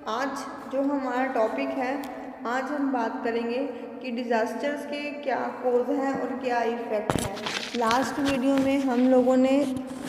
आज जो हमारा टॉपिक है, आज हम बात करेंगे कि डिज़ास्टर्स के क्या कोज़ हैं और क्या इफ़ेक्ट हैं। लास्ट वीडियो में हम लोगों ने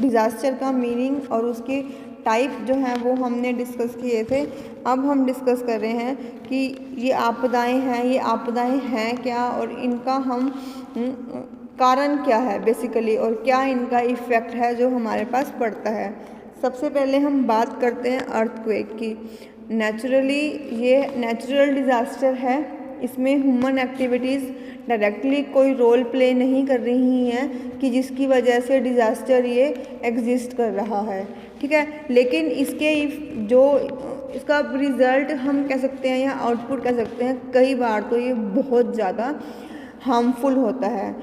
डिज़ास्टर का मीनिंग और उसके टाइप जो हैं वो हमने डिस्कस किए थे। अब हम डिस्कस कर रहे हैं कि ये आपदाएं हैं क्या और इनका हम कारण क्या है बेसिकली, और क्या इनका इफ़ेक्ट है जो हमारे पास पड़ता है। सबसे पहले हम बात करते हैं अर्थक्वेक की। नेचुरली ये नेचुरल डिज़ास्टर है, इसमें ह्यूमन एक्टिविटीज़ डायरेक्टली कोई रोल प्ले नहीं कर रही हैं कि जिसकी वजह से डिज़ास्टर ये एग्जिस्ट कर रहा है, ठीक है। लेकिन इसके जो इसका रिज़ल्ट हम कह सकते हैं या आउटपुट कह सकते हैं, कई बार तो ये बहुत ज़्यादा हार्मफुल होता है।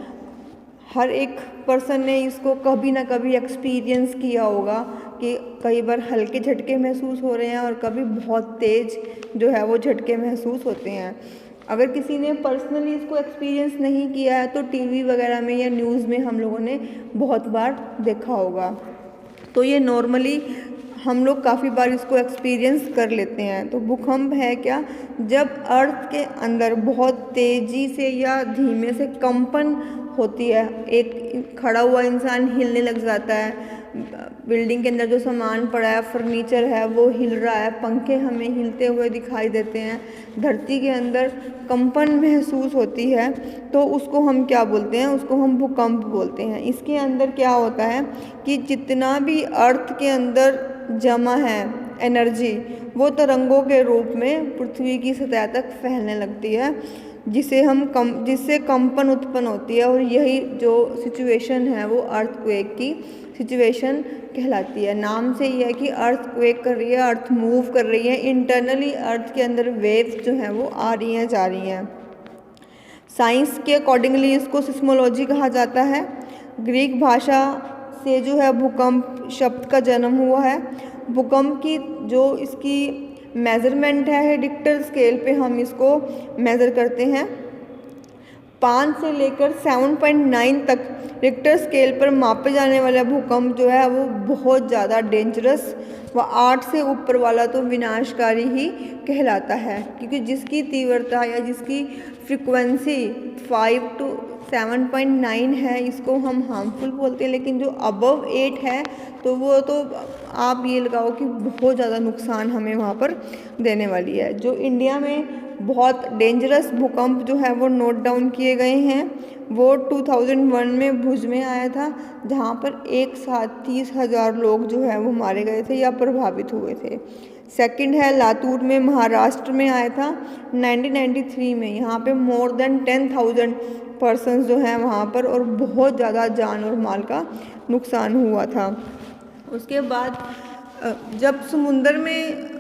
हर एक पर्सन ने इसको कभी ना कभी एक्सपीरियंस किया होगा कि कई बार हल्के झटके महसूस हो रहे हैं और कभी बहुत तेज़ जो है वो झटके महसूस होते हैं। अगर किसी ने पर्सनली इसको एक्सपीरियंस नहीं किया है तो टीवी वगैरह में या न्यूज़ में हम लोगों ने बहुत बार देखा होगा। तो ये नॉर्मली हम लोग काफ़ी बार इसको एक्सपीरियंस कर लेते हैं। तो भूकंप है क्या, जब अर्थ के अंदर बहुत तेज़ी से या धीमे से कंपन होती है, एक खड़ा हुआ इंसान हिलने लग जाता है, बिल्डिंग के अंदर जो सामान पड़ा है, फर्नीचर है वो हिल रहा है, पंखे हमें हिलते हुए दिखाई देते हैं, धरती के अंदर कंपन महसूस होती है, तो उसको हम क्या बोलते हैं, उसको हम भूकंप बोलते हैं। इसके अंदर क्या होता है कि जितना भी अर्थ के अंदर जमा है एनर्जी, वो तरंगों के रूप में पृथ्वी की सतह तक फैलने लगती है, जिससे कंपन उत्पन्न होती है, और यही जो सिचुएशन है वो अर्थक्वेक की सिचुएशन कहलाती है। नाम से ये है कि अर्थक्वेक कर रही है, अर्थ मूव कर रही है, इंटरनली अर्थ के अंदर वेव्स जो हैं वो आ रही हैं जा रही हैं। साइंस के अकॉर्डिंगली इसको सिस्मोलॉजी कहा जाता है। ग्रीक भाषा से जो है भूकंप शब्द का जन्म हुआ है। भूकंप की जो इसकी मेज़रमेंट है, रिक्टर स्केल पे हम इसको मेज़र करते हैं। 5 से लेकर 7.9 तक रिक्टर स्केल पर मापे जाने वाला भूकंप जो है वो बहुत ज़्यादा डेंजरस व 8 से ऊपर वाला तो विनाशकारी ही कहलाता है, क्योंकि जिसकी तीव्रता या जिसकी फ्रिक्वेंसी 5 to 7.9 है इसको हम हार्मफुल बोलते हैं, लेकिन जो अबव 8 है तो वो तो आप ये लगाओ कि बहुत ज़्यादा नुकसान हमें वहाँ पर देने वाली है। जो इंडिया में बहुत डेंजरस भूकंप जो है वो नोट डाउन किए गए हैं, वो 2001 में भुज में आया था, जहाँ पर एक साथ 30,000 लोग जो है वो मारे गए थे या प्रभावित हुए थे। सेकंड है लातूर में, महाराष्ट्र में आया था 1993 में। यहाँ पे मोर देन 10,000 पर्सन्स जो हैं वहाँ पर, और बहुत ज़्यादा जान और माल का नुकसान हुआ था। उसके बाद जब समुंदर में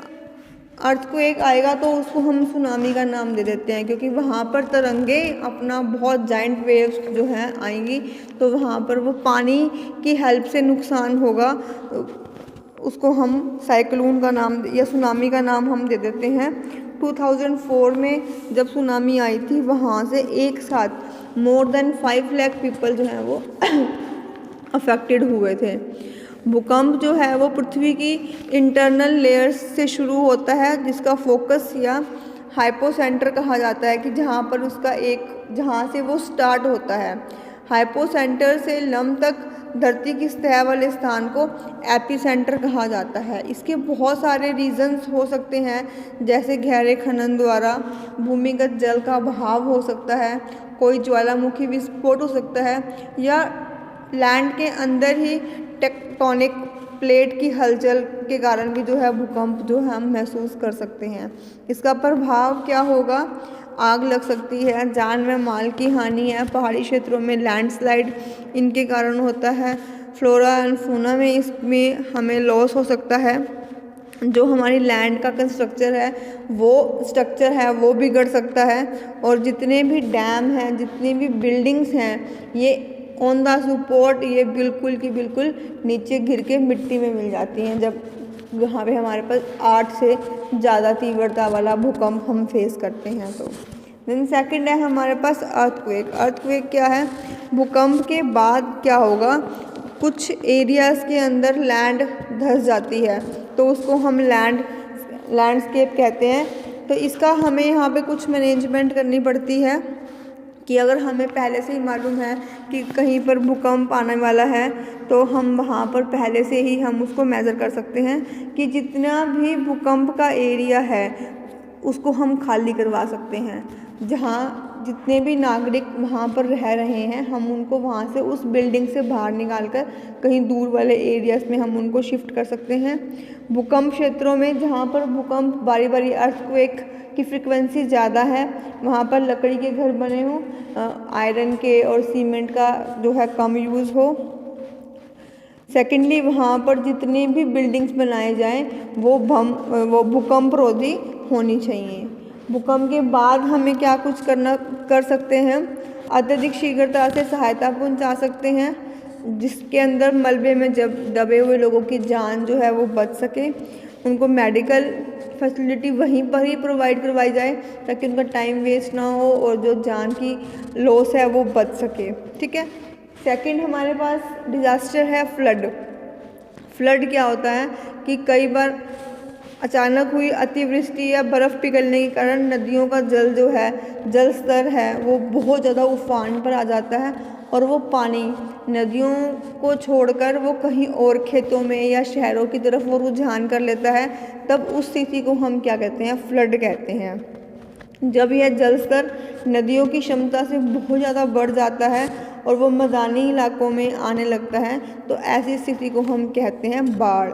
अर्थक्वेक आएगा तो उसको हम सुनामी का नाम दे देते हैं, क्योंकि वहाँ पर तरंगे अपना बहुत जाइंट वेव्स जो हैं आएंगी, तो वहाँ पर वो पानी की हेल्प से नुकसान होगा, उसको हम साइक्लोन का नाम या सुनामी का नाम हम दे देते हैं। 2004 में जब सुनामी आई थी, वहाँ से एक साथ मोर देन 5 लाख पीपल जो हैं वो अफेक्टेड हुए थे। भूकंप जो है वो पृथ्वी की इंटरनल लेयर्स से शुरू होता है, जिसका फोकस या हाइपोसेंटर कहा जाता है, कि जहाँ से वो स्टार्ट होता है। हाइपोसेंटर से लम तक धरती की सतह वाले स्थान को एपिसेंटर कहा जाता है। इसके बहुत सारे रीजंस हो सकते हैं, जैसे गहरे खनन द्वारा भूमिगत जल का बहाव हो सकता है, कोई ज्वालामुखी विस्फोट हो सकता है, या लैंड के अंदर ही टेक्टोनिक प्लेट की हलचल के कारण भी जो है भूकंप जो हम महसूस कर सकते हैं। इसका प्रभाव क्या होगा, आग लग सकती है, जान व माल की हानि है, पहाड़ी क्षेत्रों में लैंडस्लाइड इनके कारण होता है, फ्लोरा एंड फौना में इसमें हमें लॉस हो सकता है, जो हमारी लैंड का कंस्ट्रक्चर है वो बिगड़ सकता है, और जितने भी डैम हैं, जितनी भी बिल्डिंग्स हैं, ये ऑन द सपोर्ट ये बिल्कुल की बिल्कुल नीचे गिर के मिट्टी में मिल जाती हैं, जब वहाँ पे हमारे पास 8 से ज़्यादा तीव्रता वाला भूकंप हम फेस करते हैं। तो देन सेकंड है हमारे पास अर्थक्वेक। अर्थक्वेक क्या है, भूकंप के बाद क्या होगा, कुछ एरियाज़ के अंदर लैंड धंस जाती है, तो उसको हम लैंडस्केप कहते हैं। तो इसका हमें यहाँ पे कुछ मैनेजमेंट करनी पड़ती है कि अगर हमें पहले से ही मालूम है कि कहीं पर भूकंप आने वाला है तो हम वहाँ पर पहले से ही हम उसको मेज़र कर सकते हैं कि जितना भी भूकंप का एरिया है उसको हम खाली करवा सकते हैं। जहाँ जितने भी नागरिक वहाँ पर रह रहे हैं हम उनको वहाँ से उस बिल्डिंग से बाहर निकाल कर कहीं दूर वाले एरियाज़ में हम उनको शिफ्ट कर सकते हैं। भूकंप क्षेत्रों में जहाँ पर भूकंप बारी बारी अर्थक्वेक की फ्रिक्वेंसी ज़्यादा है वहाँ पर लकड़ी के घर बने हों, आयरन के और सीमेंट का जो है कम यूज़ हो। सेकेंडली वहाँ पर जितनी भी बिल्डिंग्स बनाए जाएं वो भूकंप रोधी होनी चाहिए। भूकंप के बाद हमें क्या कुछ कर सकते हैं, अत्यधिक शीघ्रता से सहायता पहुँचा सकते हैं जिसके अंदर मलबे में जब दबे हुए लोगों की जान जो है वो बच सके। उनको मेडिकल फैसिलिटी वहीं पर ही प्रोवाइड करवाई जाए ताकि उनका टाइम वेस्ट ना हो और जो जान की लॉस है वो बच सके। ठीक है। सेकंड हमारे पास डिज़ास्टर है फ्लड। फ्लड क्या होता है कि कई बार अचानक हुई अतिवृष्टि या बर्फ़ पिघलने के कारण नदियों का जल स्तर है वो बहुत ज़्यादा उफान पर आ जाता है और वो पानी नदियों को छोड़कर वो कहीं और खेतों में या शहरों की तरफ वो रुझान कर लेता है। तब उस स्थिति को हम क्या कहते हैं, फ्लड कहते हैं। जब यह जल स्तर नदियों की क्षमता से बहुत ज़्यादा बढ़ जाता है और वो मैदानी इलाकों में आने लगता है तो ऐसी स्थिति को हम कहते हैं बाढ़।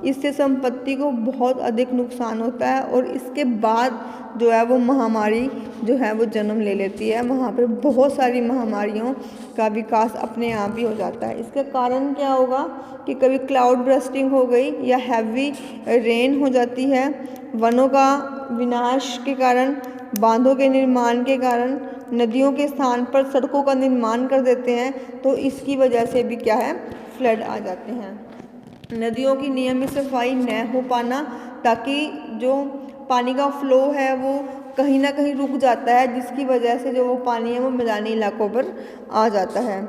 इससे संपत्ति को बहुत अधिक नुकसान होता है और इसके बाद जो है वो महामारी जो है वो जन्म ले लेती है। वहाँ पर बहुत सारी महामारियों का विकास अपने आप ही हो जाता है। इसका कारण क्या होगा कि कभी क्लाउड बर्स्टिंग हो गई या हैवी रेन हो जाती है, वनों का विनाश के कारण, बांधों के निर्माण के कारण, नदियों के स्थान पर सड़कों का निर्माण कर देते हैं तो इसकी वजह से भी क्या है, फ्लड आ जाते हैं। नदियों की नियमित सफाई न हो पाना ताकि जो पानी का फ्लो है वो कहीं ना कहीं रुक जाता है जिसकी वजह से जो वो पानी है वो मैदानी इलाकों पर आ जाता है।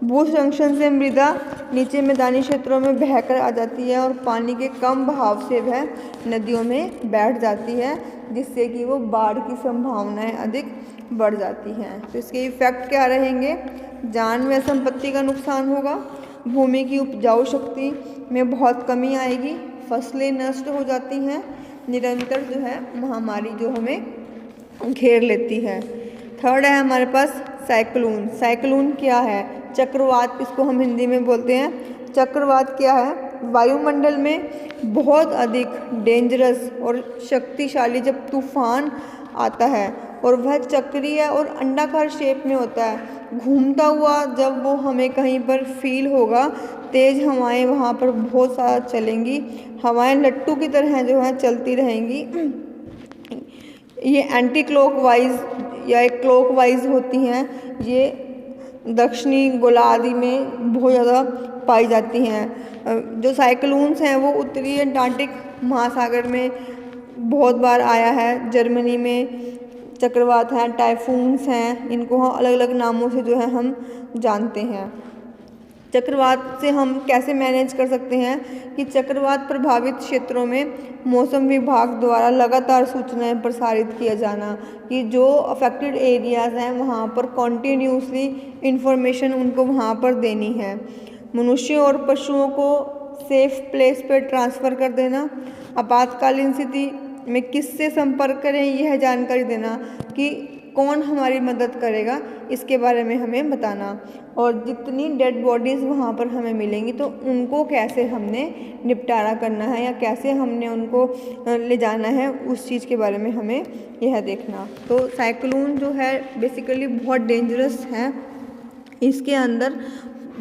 भूसंरक्षण से मृदा नीचे मैदानी क्षेत्रों में बहकर आ जाती है और पानी के कम बहाव से वह नदियों में बैठ जाती है जिससे कि वो बाढ़ की संभावनाएं अधिक बढ़ जाती हैं। तो इसके इफ़ेक्ट क्या रहेंगे, जान व संपत्ति का नुकसान होगा, भूमि की उपजाऊ शक्ति में बहुत कमी आएगी, फसलें नष्ट हो जाती हैं, निरंतर जो है महामारी जो हमें घेर लेती है। थर्ड है हमारे पास साइक्लोन। साइक्लोन क्या है, चक्रवात इसको हम हिंदी में बोलते हैं। चक्रवात क्या है, वायुमंडल में बहुत अधिक डेंजरस और शक्तिशाली जब तूफान आता है और वह चक्रीय और अंडाकार शेप में होता है, घूमता हुआ जब वो हमें कहीं पर फील होगा, तेज़ हवाएं वहाँ पर बहुत सारा चलेंगी, हवाएं लट्टू की तरह जो है चलती रहेंगी। ये एंटी क्लॉकवाइज या एक क्लॉकवाइज होती हैं, ये दक्षिणी गोलार्ध में बहुत ज़्यादा पाई जाती हैं। जो साइक्लोन्स हैं वो उत्तरी अंटार्कटिक महासागर में बहुत बार आया है। जर्मनी में चक्रवात हैं, टाइफून्स हैं, इनको हम अलग अलग नामों से जो है हम जानते हैं। चक्रवात से हम कैसे मैनेज कर सकते हैं कि चक्रवात प्रभावित क्षेत्रों में मौसम विभाग द्वारा लगातार सूचनाएं प्रसारित किया जाना कि जो अफेक्टेड एरियाज़ हैं वहाँ पर कॉन्टीन्यूसली इंफॉर्मेशन उनको वहाँ पर देनी है। मनुष्यों और पशुओं को सेफ प्लेस पर ट्रांसफ़र कर देना, आपातकालीन स्थिति में किससे संपर्क करें यह जानकारी देना कि कौन हमारी मदद करेगा इसके बारे में हमें बताना, और जितनी डेड बॉडीज़ वहाँ पर हमें मिलेंगी तो उनको कैसे हमने निपटारा करना है या कैसे हमने उनको ले जाना है उस चीज़ के बारे में हमें यह देखना। तो साइक्लोन जो है बेसिकली बहुत डेंजरस है। इसके अंदर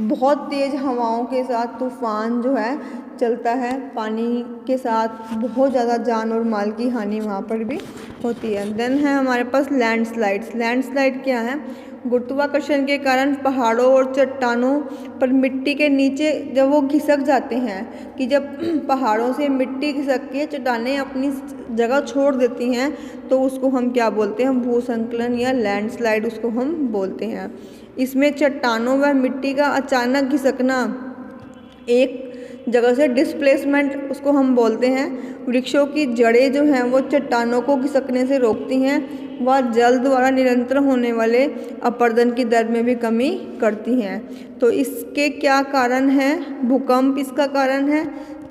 बहुत तेज़ हवाओं के साथ तूफ़ान जो है चलता है, पानी के साथ बहुत ज़्यादा जान और माल की हानि वहाँ पर भी होती है। देन है हमारे पास लैंडस्लाइड्स। लैंडस्लाइड क्या है, गुरुत्वाकर्षण के कारण पहाड़ों और चट्टानों पर मिट्टी के नीचे जब वो खिसक जाते हैं कि जब पहाड़ों से मिट्टी खिसक के चट्टानें अपनी जगह छोड़ देती हैं तो उसको हम क्या बोलते हैं, भूसंकलन या लैंडस्लाइड उसको हम बोलते हैं। इसमें चट्टानों व मिट्टी का अचानक खिसकना एक जगह से डिस्प्लेसमेंट उसको हम बोलते हैं। वृक्षों की जड़ें जो हैं वो चट्टानों को खिसकने से रोकती हैं, वह जल द्वारा निरंतर होने वाले अपरदन की दर में भी कमी करती हैं। तो इसके क्या कारण हैं? भूकंप इसका कारण है,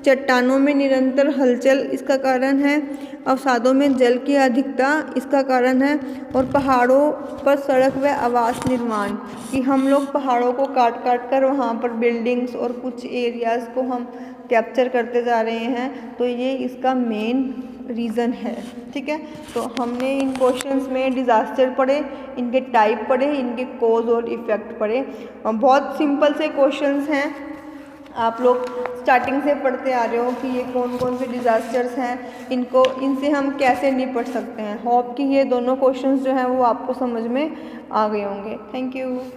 चट्टानों में निरंतर हलचल इसका कारण है, अवसादों में जल की अधिकता इसका कारण है, और पहाड़ों पर सड़क व आवास निर्माण कि हम लोग पहाड़ों को काट काट कर वहाँ पर बिल्डिंग्स और कुछ एरियाज़ को हम कैप्चर करते जा रहे हैं, तो ये इसका मेन रीज़न है। ठीक है, तो हमने इन क्वेश्चंस में डिज़ास्टर पढ़े, इनके टाइप पढ़े, इनके कोज और इफ़ेक्ट पढ़े। बहुत सिंपल से क्वेश्चंस हैं, आप लोग स्टार्टिंग से पढ़ते आ रहे हो कि ये कौन कौन से डिज़ास्टर्स हैं, इनसे हम कैसे निपट सकते हैं। होप कि ये दोनों क्वेश्चंस जो हैं वो आपको समझ में आ गए होंगे। Thank you.